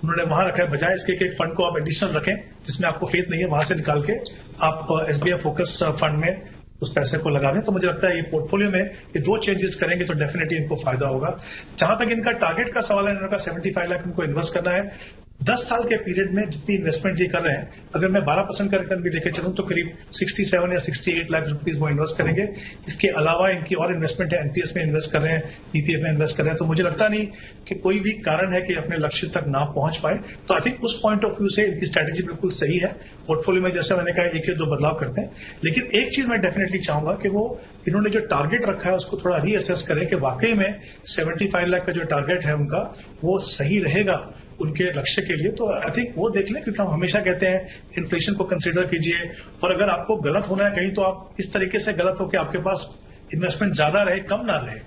उन्होंने वहां रखा है, बजाय इसके कि एक फंड को आप एडिशनल रखें जिसमें आपको फेथ नहीं है, वहां से निकाल के आप एसबीआई फोकस फंड में उस पैसे को लगा दें। तो मुझे लगता है ये पोर्टफोलियो में ये 2 चेंजेस करेंगे तो डेफिनेटली इनको फायदा होगा। जहां तक इनका टारगेट का सवाल है, इन्होंने कहा 75 लाख इनको इन्वेस्ट करना है। 10 साल के पीरियड में जितनी इन्वेस्टमेंट ये कर रहे हैं, अगर मैं 12% का रिटर्न भी लेके चलूं तो करीब 67 या 68 लाख रुपीज वो इन्वेस्ट करेंगे। इसके अलावा इनकी और इन्वेस्टमेंट है, एनपीएस में इन्वेस्ट कर रहे हैं, पीपीएफ में इन्वेस्ट कर रहे हैं। तो मुझे लगता नहीं कि कोई भी कारण है कि अपने लक्ष्य तक ना पहुंच पाए। तो आई थिंक उस पॉइंट ऑफ व्यू से इनकी स्ट्रैटेजी बिल्कुल सही है। पोर्टफोलियो में जैसे मैंने कहा 1 या 2 बदलाव करते हैं, लेकिन एक चीज मैं डेफिनेटली चाहूंगा कि वो इन्होंने जो टारगेट रखा है उसको थोड़ा रीअसेस करें कि वाकई में 75 लाख का जो टारगेट है उनका वो सही रहेगा उनके लक्ष्य के लिए। तो आई थिंक वो देख लें, क्योंकि हम हमेशा कहते हैं इन्फ्लेशन को कंसीडर कीजिए, और अगर आपको गलत होना है कहीं तो आप इस तरीके से गलत हो कि आपके पास इन्वेस्टमेंट ज्यादा रहे, कम ना रहे।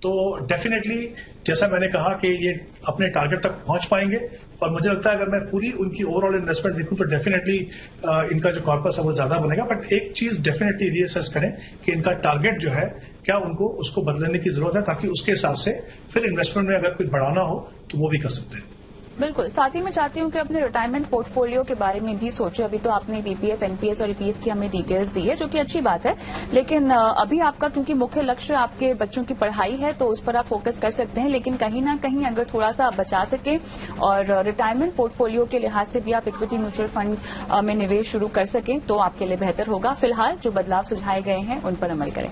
तो डेफिनेटली जैसा मैंने कहा कि ये अपने टारगेट तक पहुंच पाएंगे और मुझे लगता है अगर मैं पूरी उनकी ओवरऑल इन्वेस्टमेंट देखूं तो डेफिनेटली इनका जो कॉर्पस है वो ज्यादा बनेगा। बट एक चीज डेफिनेटली रीअसेस करें कि इनका टारगेट जो है क्या उनको उसको बदलने की जरूरत है, ताकि उसके हिसाब से फिर इन्वेस्टमेंट में अगर कुछ बढ़ाना हो तो वो भी कर सकते हैं। बिल्कुल। साथ ही मैं चाहती हूँ कि अपने रिटायरमेंट पोर्टफोलियो के बारे में भी सोचें। अभी तो आपने पीपीएफ, एनपीएस और ईपीएफ की हमें डिटेल्स दी है, जो कि अच्छी बात है, लेकिन अभी आपका क्योंकि मुख्य लक्ष्य आपके बच्चों की पढ़ाई है तो उस पर आप फोकस कर सकते हैं, लेकिन कहीं ना कहीं अगर थोड़ा सा आप बचा सकें और रिटायरमेंट पोर्टफोलियो के लिहाज से भी आप इक्विटी म्यूचुअल फंड में निवेश शुरू कर सकें तो आपके लिए बेहतर होगा। फिलहाल जो बदलाव सुझाए गए हैं उन पर अमल करें।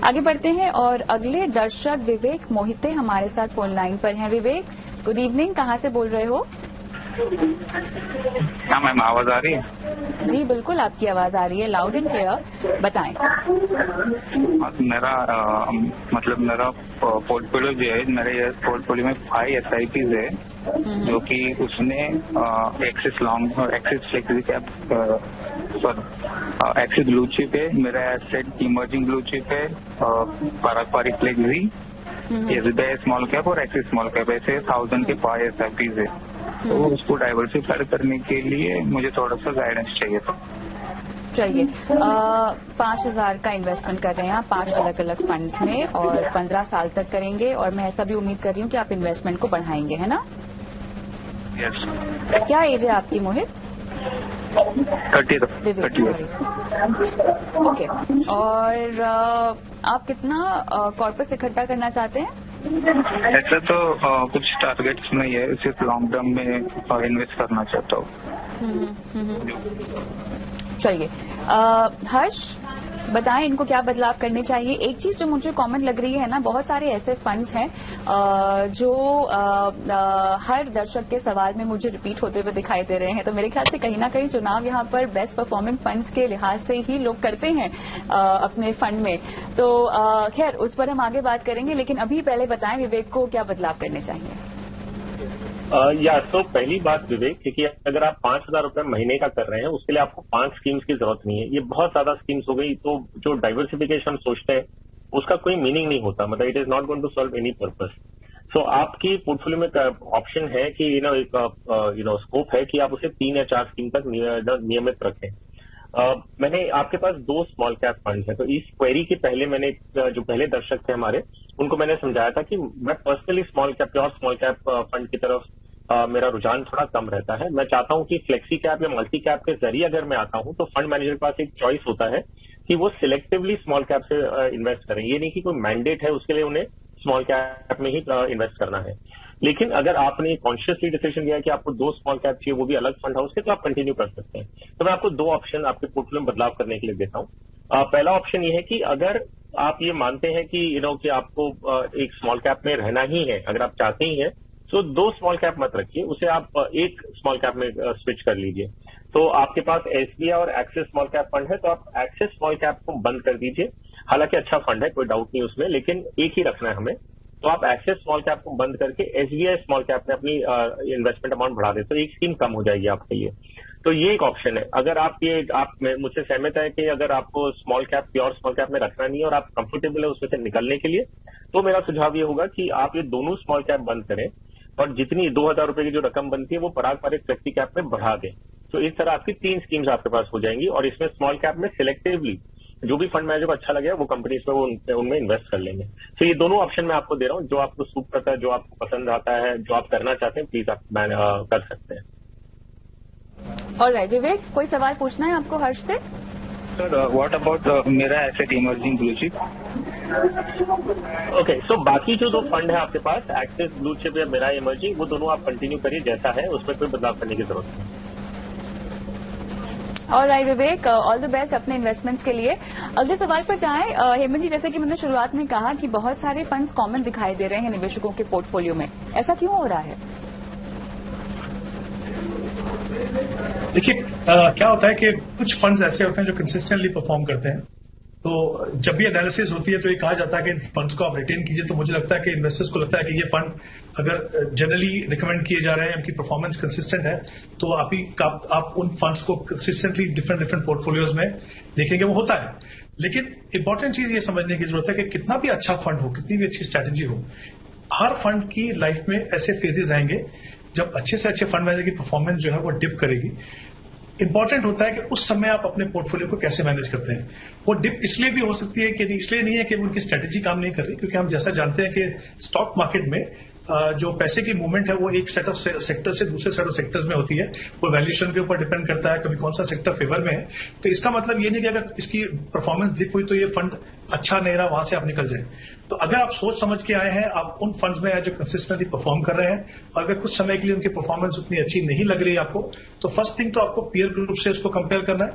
आगे बढ़ते हैं और अगले दर्शक विवेक मोहिते हमारे साथ फोन लाइन पर हैं। विवेक, गुड इवनिंग, कहाँ से बोल रहे हो? क्या मैम आवाज आ रही है? जी बिल्कुल, आपकी आवाज आ रही है, लाउड एंड क्लियर, बताएं। मेरा पोर्टफोलियो जो है, मेरे पोर्टफोलियो में 5 SIPs है, जो कि उसने axis flexi cap, axis blue chip है, मेरा एसेट इमर्जिंग ब्लू चिप है, पारंपरिक फ्लेक्सी, SBI स्मॉल कैप और एक्सिस स्मॉल कैप, ऐसे 1000 के 5 SIPs है। तो उसको डाइवर्सिफाई करने के लिए मुझे थोड़ा सा गाइडेंस चाहिए था। चलिए, 5,000 का इन्वेस्टमेंट कर रहे हैं आप 5 अलग अलग फंड्स में और 15 साल तक करेंगे, और मैं ऐसा भी उम्मीद कर रही हूँ कि आप इन्वेस्टमेंट को बढ़ाएंगे, है ना? यस। क्या एज है आपकी मोहित? 30। ओके। और आप कितना कॉर्पस इकट्ठा करना चाहते हैं? ऐसा तो कुछ टारगेट्स नहीं है, सिर्फ लॉन्ग टर्म में इन्वेस्ट करना चाहता हूँ। चलिए, हर्ष बताएं इनको क्या बदलाव करने चाहिए। एक चीज जो मुझे कॉमन लग रही है ना, बहुत सारे ऐसे फंड्स हैं जो हर दर्शक के सवाल में मुझे रिपीट होते हुए दिखाई दे रहे हैं, तो मेरे ख्याल से कहीं ना कहीं चुनाव यहाँ पर बेस्ट परफॉर्मिंग फंड्स के लिहाज से ही लोग करते हैं अपने फंड में। तो खैर उस पर हम आगे बात करेंगे, लेकिन अभी पहले बताएं विवेक को क्या बदलाव करने चाहिए। तो पहली बात विवेक, क्योंकि अगर आप 5,000 रुपए महीने का कर रहे हैं उसके लिए आपको 5 स्कीम्स की जरूरत नहीं है। ये बहुत ज्यादा स्कीम्स हो गई, तो जो डाइवर्सिफिकेशन सोचते हैं उसका कोई मीनिंग नहीं होता, मतलब it is not going to solve any purpose. So आपकी पोर्टफोलियो में ऑप्शन है कि एक स्कोप है कि आप उसे 3 या 4 स्कीम तक नियमित रखें। मैंने आपके पास 2 स्मॉल कैप फंड है, तो इस क्वेरी के पहले मैंने जो पहले दर्शक थे हमारे उनको मैंने समझाया था कि मैं personally pure small cap fund की तरफ मेरा रुझान थोड़ा कम रहता है। मैं चाहता हूं कि फ्लेक्सी कैप या मल्टी कैप के जरिए अगर मैं आता हूं तो फंड मैनेजर के पास एक चॉइस होता है कि वो सिलेक्टिवली स्मॉल कैप से इन्वेस्ट करें। ये नहीं कि कोई मैंडेट है उसके लिए उन्हें स्मॉल कैप में ही इन्वेस्ट करना है। लेकिन अगर आपने कॉन्शियसली डिसीजन लिया कि आपको 2 स्मॉल कैप चाहिए, वो भी अलग फंड हाउस के, तो आप कंटिन्यू कर सकते हैं। तो मैं आपको 2 ऑप्शन आपके पोर्टफोलियो में बदलाव करने के लिए देता हूँ। पहला ऑप्शन ये है कि अगर आप ये मानते हैं कि कि आपको एक स्मॉल कैप में रहना ही है, अगर आप चाहते ही हैं, तो 2 स्मॉल कैप मत रखिए, उसे आप एक स्मॉल कैप में स्विच कर लीजिए। तो आपके पास SBI और एक्सिस स्मॉल कैप फंड है, तो आप एक्सिस स्मॉल कैप को बंद कर दीजिए। हालांकि अच्छा फंड है, कोई डाउट नहीं उसमें, लेकिन एक ही रखना है हमें। तो आप एक्सिस स्मॉल कैप को बंद करके SBI स्मॉल कैप में अपनी इन्वेस्टमेंट अमाउंट बढ़ा दें, तो एक स्कीम कम हो जाएगी आपके लिए। तो ये एक ऑप्शन है। अगर आप मुझसे सहमत है कि अगर आपको small cap, pure small cap में रखना नहीं है और आप कंफर्टेबल है उसमें से निकलने के लिए, तो मेरा सुझाव ये होगा कि आप ये दोनों स्मॉल कैप बंद करें और जितनी 2,000 रुपए की जो रकम बनती है वो पारंपरिक फ्लेक्सी कैप में बढ़ा दें। तो इस तरह आपकी 3 स्कीम्स आपके पास हो जाएंगी, और इसमें स्मॉल कैप में सिलेक्टिवली जो भी फंड मैनेजर को अच्छा लगे वो कंपनीज में वो उनमें इन्वेस्ट कर लेंगे। तो ये दोनों ऑप्शन मैं आपको दे रहा हूँ, जो आपको सूट करता है, जो आपको पसंद आता है, जो आप करना चाहते हैं, प्लीज आप कर सकते हैं। ऑलराइट विवेक, कोई सवाल पूछना है आपको हर्ष से? सर व्हाट अबाउट मेरा asset emerging blue chip? Okay, so बाकी जो 2 फंड है आपके पास, एक्सिस ब्लू चिप या मेरा इमर्जिंग, वो दोनों आप कंटिन्यू करिए जैसा है, उसमें कोई बदलाव करने की जरूरत नहीं। Alright Vivek, all the best अपने इन्वेस्टमेंट्स के लिए। अगले सवाल पर जाएं। हेमंत जी, जैसे कि मैंने शुरुआत में कहा कि बहुत सारे फंड्स कॉमन दिखाई दे रहे हैं निवेशकों के पोर्टफोलियो में, ऐसा क्यों हो रहा है? देखिए, क्या होता है कि कुछ फंड्स ऐसे होते हैं जो कंसिस्टेंटली परफॉर्म करते हैं। तो जब भी एनालिसिस होती है तो ये कहा जाता है कि इन फंड्स को आप रिटेन कीजिए। तो मुझे लगता है कि इन्वेस्टर्स को लगता है कि ये फंड अगर जनरली रिकमेंड किए जा रहे हैं, उनकी परफॉर्मेंस कंसिस्टेंट है, तो आप उन फंड्स को कंसिस्टेंटली डिफरेंट पोर्टफोलियोज में देखेंगे, वो होता है। लेकिन इंपॉर्टेंट चीज ये समझने की जरूरत है कि कितना भी अच्छा फंड हो, कितनी भी अच्छी स्ट्रैटेजी हो, हर फंड की लाइफ में ऐसे फेजेस आएंगे जब अच्छे से अच्छे फंड मैनेजर की परफॉर्मेंस जो है वो डिप करेगी, इंपॉर्टेंट होता है कि उस समय आप अपने पोर्टफोलियो को कैसे मैनेज करते हैं। वो डिप इसलिए भी हो सकती है कि इसलिए नहीं है कि उनकी स्ट्रेटेजी काम नहीं कर रही, क्योंकि हम जैसा जानते हैं कि स्टॉक मार्केट में जो पैसे की मूवमेंट है वो एक सेट ऑफ सेक्टर से दूसरे सेट ऑफ सेक्टर्स में होती है। वो वैल्यूएशन के ऊपर डिपेंड करता है, कभी कौन सा सेक्टर फेवर में है। तो इसका मतलब ये नहीं कि अगर इसकी परफॉर्मेंस डिप हुई तो ये फंड अच्छा नहीं रहा, वहां से आप निकल जाए। तो अगर आप सोच समझ के आए हैं, आप उन फंड्स में जो कंसिस्टेंटली परफॉर्म कर रहे हैं, और अगर कुछ समय के लिए उनकी परफॉर्मेंस उतनी अच्छी नहीं लग रही है आपको, तो फर्स्ट थिंग तो आपको पीयर ग्रुप से उसको कंपेयर करना है।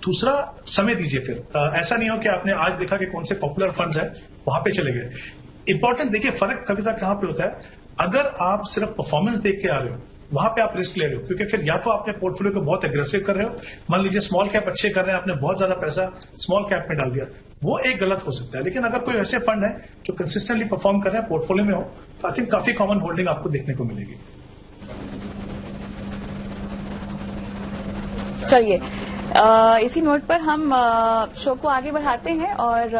दूसरा, समय दीजिए। फिर ऐसा नहीं हो कि आपने आज देखा कि कौन से पॉपुलर फंड्स हैं, वहां पे चले गए। इंपॉर्टेंट देखिए, फर्क कविता कहां पे होता है। अगर आप सिर्फ परफॉर्मेंस देख के आ रहे हो, वहां पे आप रिस्क ले रहे हो, क्योंकि फिर या तो आपने पोर्टफोलियो को बहुत एग्रेसिव कर रहे हो। मान लीजिए स्मॉल कैप अच्छे कर रहे हैं, आपने बहुत ज्यादा पैसा स्मॉल कैप में डाल दिया, वो एक गलत हो सकता है। लेकिन अगर कोई ऐसे फंड है जो कंसिस्टेंटली परफॉर्म कर रहे हैं, पोर्टफोलियो में हो, तो आई थिंक काफी कॉमन होल्डिंग आपको देखने को मिलेगी। चलिए, इसी नोट पर हम शो को आगे बढ़ाते हैं और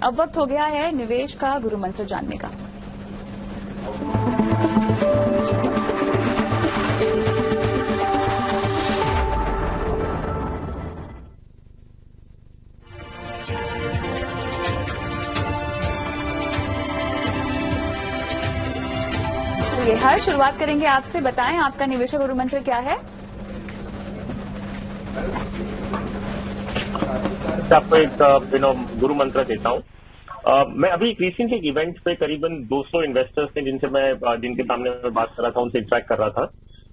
अब वक्त हो गया है निवेश का गुरु मंत्र जानने का। ये हर शुरुआत करेंगे आपसे। बताएं आपका निवेश का गुरु मंत्र क्या है? आपको एक गुरु मंत्र देता हूँ। मैं अभी रिसेंटली एक इवेंट पे करीबन 200 इन्वेस्टर्स थे जिनके सामने मैं बात कर रहा था, उनसे इंटरेक्ट कर रहा था।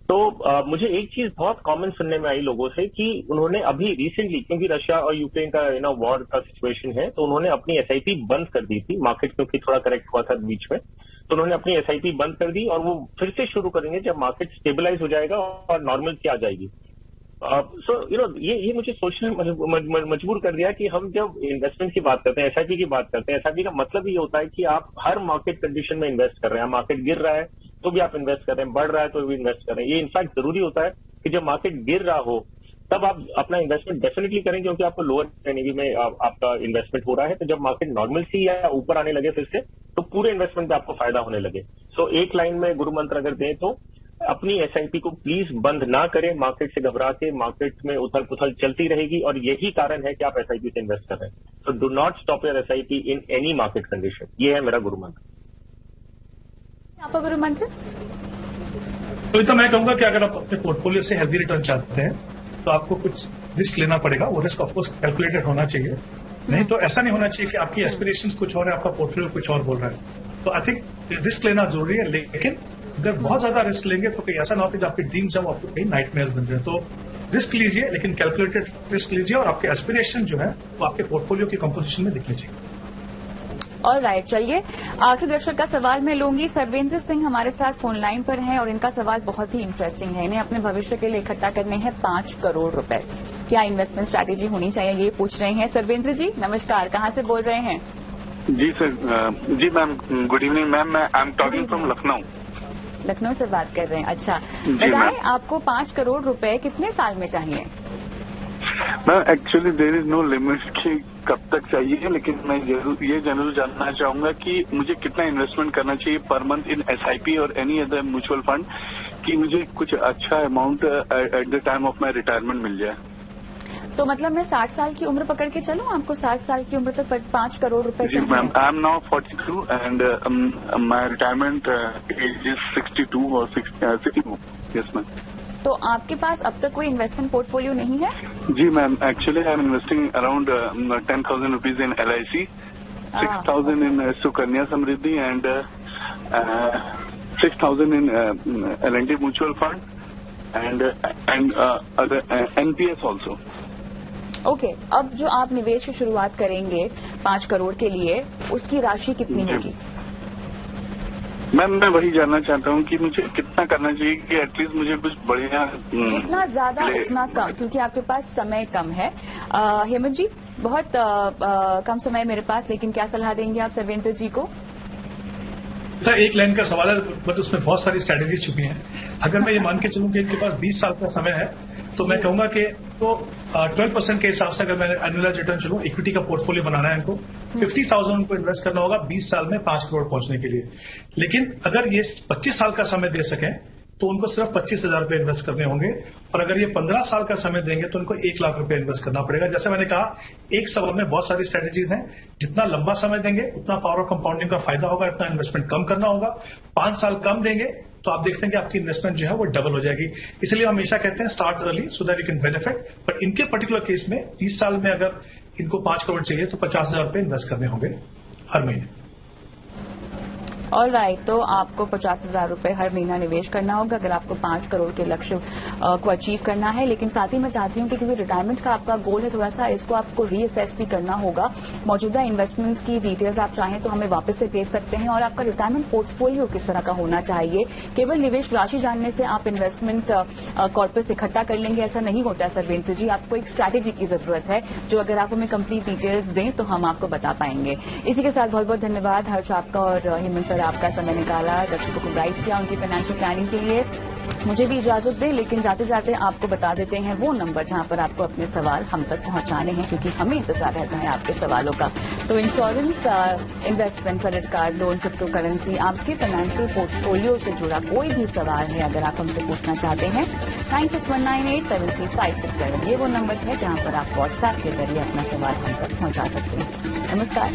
तो मुझे एक चीज बहुत कॉमन सुनने में आई लोगों से कि उन्होंने अभी रिसेंटली, क्योंकि रशिया और यूक्रेन का वॉर का सिचुएशन है, तो उन्होंने अपनी एसआईपी बंद कर दी थी। मार्केट क्योंकि थोड़ा करेक्ट हुआ था बीच में, तो उन्होंने अपनी एसआईपी बंद कर दी और वो फिर से शुरू करेंगे जब मार्केट स्टेबलाइज हो जाएगा और नॉर्मल की आ जाएगी। सो ये मुझे सोचने मजबूर कर दिया कि हम जब इन्वेस्टमेंट की बात करते हैं, एसआईपी की बात करते हैं, एसआईपी का मतलब ये होता है कि आप हर मार्केट कंडीशन में इन्वेस्ट कर रहे हैं। मार्केट गिर रहा है तो भी आप इन्वेस्ट कर रहे हैं, बढ़ रहा है तो भी इन्वेस्ट कर रहे हैं। ये इनफैक्ट जरूरी होता है कि जब मार्केट गिर रहा हो तब आप अपना इन्वेस्टमेंट डेफिनेटली करें, क्योंकि आपको लोअर एनएवी में आपका इन्वेस्टमेंट हो रहा है। तो जब मार्केट नॉर्मल सी या ऊपर आने लगे फिर से, तो पूरे इन्वेस्टमेंट पे आपको फायदा होने लगे। सो एक लाइन में गुरु मंत्र अगर दें तो अपनी एसआईपी को प्लीज बंद ना करें। मार्केट से घबरा के, मार्केट में उथल पुथल चलती रहेगी और यही कारण है कि आप एसआईपी से इन्वेस्ट कर रहे हैं। So do not stop your SIP in any market condition. ये है मेरा गुरु मंत्र। आपका गुरु मंत्र? तो मैं कहूंगा कि अगर आप अपने पोर्टफोलियो से हेल्दी रिटर्न चाहते हैं तो आपको कुछ रिस्क लेना पड़ेगा। वो रिस्क ऑफकोर्स कैलकुलेटेड होना चाहिए, नहीं तो ऐसा नहीं होना चाहिए कि आपकी एस्पिरेशंस कुछ और है, आपका पोर्टफोलियो कुछ और बोल रहा है। तो आई थिंक रिस्क लेना जरूरी है, लेकिन अगर बहुत ज्यादा रिस्क लेंगे तो कहीं ऐसा ना हो कि आपकी ड्रीम्स है वो आपको कहीं नाइटमेयर्स बन जाए। तो रिस्क लीजिए, लेकिन कैलकुलेटेड रिस्क लीजिए और आपके एस्पिरेशन जो है वो आपके पोर्टफोलियो की कंपोजिशन में दिखने चाहिए। और राइट, चलिए आखिरी दर्शक का सवाल मैं लूंगी। सर्वेंद्र सिंह हमारे साथ फोन लाइन पर हैं और इनका सवाल बहुत ही इंटरेस्टिंग है। इन्हें अपने भविष्य के लिए इकट्ठा करने हैं 5 करोड़ रुपए। क्या इन्वेस्टमेंट स्ट्रैटेजी होनी चाहिए, ये पूछ रहे हैं। सर्वेंद्र जी नमस्कार, कहाँ से बोल रहे हैं? जी सर, जी मैम, गुड इवनिंग मैम। मैं I am talking from Lucknow. Lucknow से बात कर रहे हैं, अच्छा। बताएं आपको 5 करोड़ रुपए कितने साल में चाहिए? Ma'am actually there is no limit कि कब तक चाहिए, लेकिन मैं ये जरूर जानना चाहूंगा कि मुझे कितना इन्वेस्टमेंट करना चाहिए पर मंथ इन एसआईपी और एनी अदर म्यूचुअल फंड कि मुझे कुछ अच्छा amount at the time of my retirement मिल जाए। तो मतलब मैं 60 साल की उम्र पकड़ के चलूं, आपको 60 साल की उम्र तक 5 करोड़ रुपए जी ma'am, I am now 42 and my retirement age is 62 और 62। Yes ma'am. तो आपके पास अब तक कोई इन्वेस्टमेंट पोर्टफोलियो नहीं है? जी ma'am, actually I am investing around 10,000 rupees in LIC, 6,000 in Sukanya Samriddhi and 6,000 in L&T mutual fund and other NPS also. Okay, अब जो आप निवेश की शुरुआत करेंगे 5 करोड़ के लिए, उसकी राशि कितनी होगी? मैम मैं वही जानना चाहता हूँ कि मुझे कितना करना चाहिए कि एटलीस्ट मुझे कुछ बढ़िया। जितना ज्यादा उतना कम, क्योंकि आपके पास समय कम है। हेमंत जी, बहुत कम समय मेरे पास, लेकिन क्या सलाह देंगे आप सर्वेंद्र जी को? एक लाइन का सवाल है, बट उसमें बहुत सारी स्ट्रैटेजीज छुपी हैं। अगर मैं ये मान के चलूं कि इनके पास 20 साल का समय है, तो मैं कहूंगा कि तो 12% के हिसाब से अगर मैं एनुअलाइज रिटर्न चलूं, इक्विटी का पोर्टफोलियो बनाना है इनको, 50,000 उनको इन्वेस्ट करना होगा 20 साल में 5 करोड़ पहुंचने के लिए। लेकिन अगर ये 25 साल का समय दे सकें तो उनको सिर्फ 25,000 रुपए इन्वेस्ट करने होंगे। और अगर ये 15 साल का समय देंगे तो उनको 1 लाख रुपए इन्वेस्ट करना पड़ेगा। जैसे मैंने कहा, एक सवाल में बहुत सारी स्ट्रेटेजीज हैं। जितना लंबा समय देंगे उतना पावर ऑफ कंपाउंडिंग का फायदा होगा, इतना इन्वेस्टमेंट कम करना होगा। 5 साल कम देंगे तो आप देखते हैं कि आपकी इन्वेस्टमेंट जो है वो डबल हो जाएगी। इसलिए हम हमेशा कहते हैं start early so that you can benefit. But इनके पर्टिकुलर केस में 30 साल में अगर इनको 5 करोड़ चाहिए तो 50,000 रुपए इन्वेस्ट करने होंगे हर महीने। ऑल राइट, तो आपको 50,000 रुपए हर महीना निवेश करना होगा अगर आपको 5 करोड़ के लक्ष्य को अचीव करना है। लेकिन साथ ही मैं चाहती हूँ कि क्योंकि रिटायरमेंट का आपका गोल है, थोड़ा सा इसको आपको रीअसेस भी करना होगा। मौजूदा इन्वेस्टमेंट्स की डिटेल्स आप चाहें तो हमें वापस से भेज सकते हैं, और आपका रिटायरमेंट पोर्टफोलियो किस तरह का होना चाहिए। केवल निवेश राशि जानने से आप इन्वेस्टमेंट कॉर्पस इकट्ठा कर लेंगे, ऐसा नहीं होता है सर्वेंद्र जी। आपको एक स्ट्रैटेजी की जरूरत है, जो अगर आप हमें कंप्लीट डिटेल्स दें तो हम आपको बता पाएंगे। इसी के साथ बहुत बहुत धन्यवाद हर्ष आपका और हेमंत सर आपका समय निकाला, दर्शकों को गाइड किया उनकी फाइनेंशियल प्लानिंग के लिए। मुझे भी इजाजत दें, लेकिन जाते जाते आपको बता देते हैं वो नंबर जहां पर आपको अपने सवाल हम तक पहुंचाने हैं, क्योंकि हमें इंतजार रहता है आपके सवालों का। तो insurance, investment, credit card, loan, crypto currency, आपके फाइनेंशियल पोर्टफोलियो से जुड़ा कोई भी सवाल है अगर आप हमसे पूछना चाहते हैं, 9619873567 ये वो नंबर है जहां पर आप व्हाट्सएप के जरिए अपना सवाल हम तक पहुंचा सकते हैं। नमस्कार।